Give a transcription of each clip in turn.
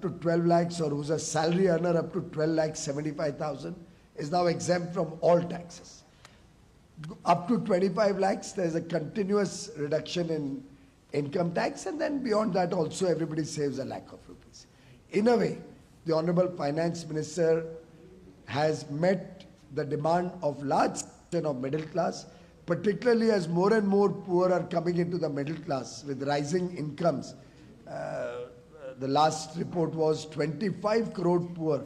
to 12 lakhs or who's a salary earner up to 12 lakhs 75,000 is now exempt from all taxes. Up to 25 lakhs, there's a continuous reduction in income tax, and then beyond that also everybody saves a lakh of rupees. In a way, the Honorable Finance Minister has met the demand of large section of middle class, particularly as more and more poor are coming into the middle class with rising incomes. The last report was 25 crore poor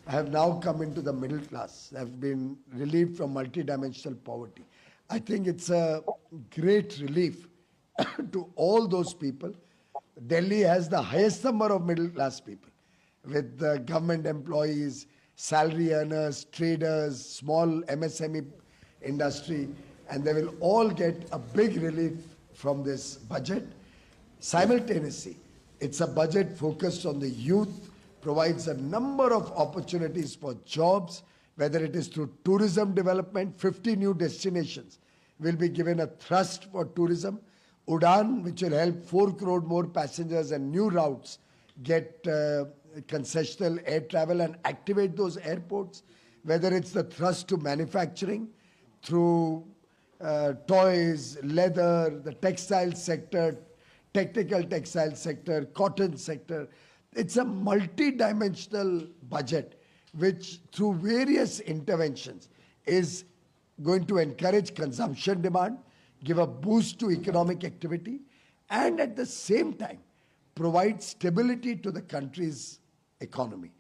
have now come into the middle class, have been relieved from multidimensional poverty. I think it's a great relief to all those people. Delhi has the highest number of middle class people, with government employees, salary earners, traders, small MSME industry, and they will all get a big relief from this budget. Simultaneously, it's a budget focused on the youth, provides a number of opportunities for jobs, whether it is through tourism development. 50 new destinations will be given a thrust for tourism. Udan, which will help 4 crore more passengers and new routes get concessional air travel and activate those airports, whether it's the thrust to manufacturing through toys, leather, the textile sector, technical textile sector, cotton sector. It's a multi-dimensional budget which through various interventions is going to encourage consumption demand, give a boost to economic activity, and at the same time provide stability to the country's economy.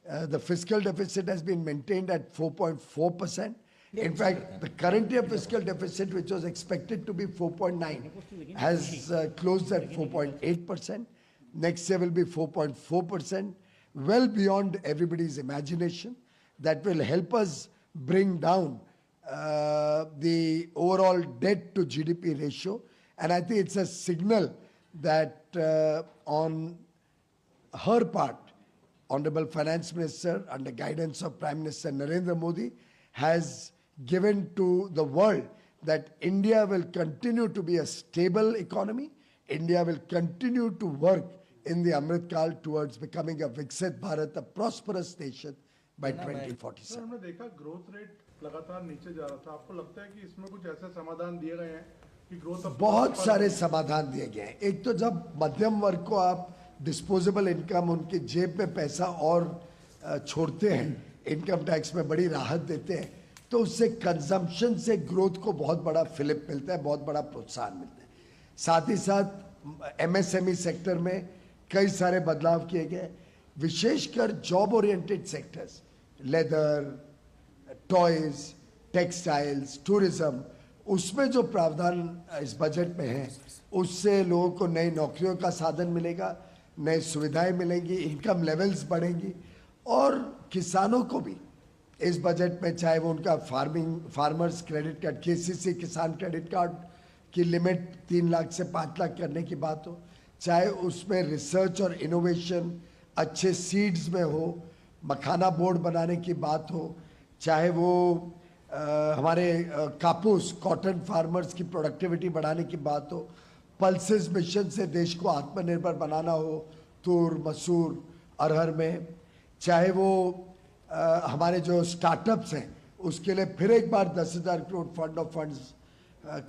The fiscal deficit has been maintained at 4.4%. In fact, the current year fiscal deficit, which was expected to be 4.9, has closed at 4.8%. Next year will be 4.4%, well beyond everybody's imagination. That will help us bring down the overall debt to GDP ratio. And I think it's a signal that on her part, Honorable Finance Minister, under guidance of Prime Minister Narendra Modi, has given to the world that India will continue to be a stable economy. India will continue to work in the Amrit Kal towards becoming a Viksit Bharat, a prosperous nation by 2047. हमने देखा growth rate लगातार नीचे जा रहा था. आपको लगता है कि इसमें कुछ ऐसे समाधान दिए गए हैं कि ग्रोथ बहुत सारे समाधान दिए गए हैं. एक तो जब मध्यम वर्ग को आप डिस्पोजेबल इनकम, उनकी जेब में पैसा और छोड़ते हैं, इनकम टैक्स में बड़ी राहत देते हैं, तो उससे कंजम्पशन से ग्रोथ को बहुत बड़ा फिलिप मिलता है, बहुत बड़ा प्रोत्साहन मिलता है. साथ ही साथ एमएसएमई सेक्टर में कई सारे बदलाव किए गए, विशेषकर job oriented sectors, leather, toys, textiles, tourism, उसमें जो प्रावधान इस बजट में है उससे लोगों को नई नौकरियों का साधन मिलेगा, नई सुविधाएं मिलेंगी, इनकम लेवल्स बढ़ेंगी. और किसानों को भी इस बजट में, चाहे वो उनका फार्मर्स क्रेडिट कार्ड, केसीसी किसान क्रेडिट कार्ड की लिमिट 3 लाख से 5 लाख करने की बात हो, चाहे उसमें रिसर्च और इनोवेशन अच्छे सीड्स में हो, मखाना बोर्ड बनाने की बात हो, चाहे वो हमारे कापूस कॉटन फार्मर्स की प्रोडक्टिविटी बढ़ाने की बात हो, पल्सेस मिशन से देश को आत्मनिर्भर बनाना हो तूर, मसूर, अरहर में, चाहे वो हमारे जो स्टार्टअप्स हैं उसके लिए फिर एक बार 10,000 करोड़ फंड ऑफ फंड्स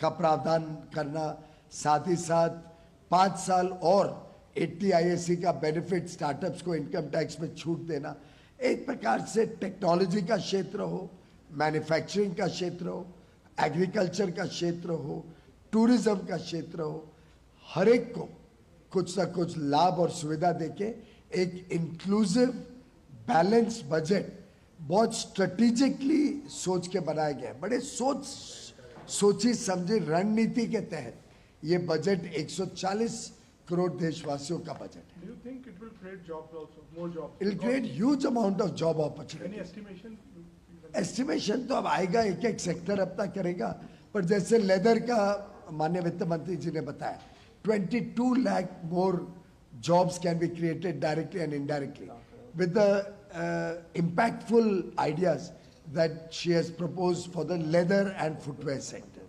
का प्रावधान करना, साथ ही साथ 5 साल और 80 ISC का बेनिफिट स्टार्टअप्स को इनकम टैक्स में छूट देना. एक प्रकार से टेक्नोलॉजी का क्षेत्र हो, मैन्युफैक्चरिंग का क्षेत्र हो, एग्रीकल्चर का क्षेत्र हो, टूरिज्म का क्षेत्र हो, हर एक को कुछ ना कुछ लाभ और सुविधा देके एक इंक्लूसिव बैलेंस बजट बहुत स्ट्रेटेजिकली सोच के बनाया गया है. बड़े सोची समझी रणनीति के तहत ये बजट 140 करोड़ देशवासियों का बजट है. Do you think it will create jobs also, more jobs? It will create huge amount of job opportunity. Any estimation? Estimation तो अब आएगा, एक एक सेक्टर अपना करेगा. पर जैसे लेदर का माननीय वित्त मंत्री जी ने बताया, 22 लाख मोर jobs can be created directly and indirectly with the impactful ideas that she has proposed for the leather and footwear sector.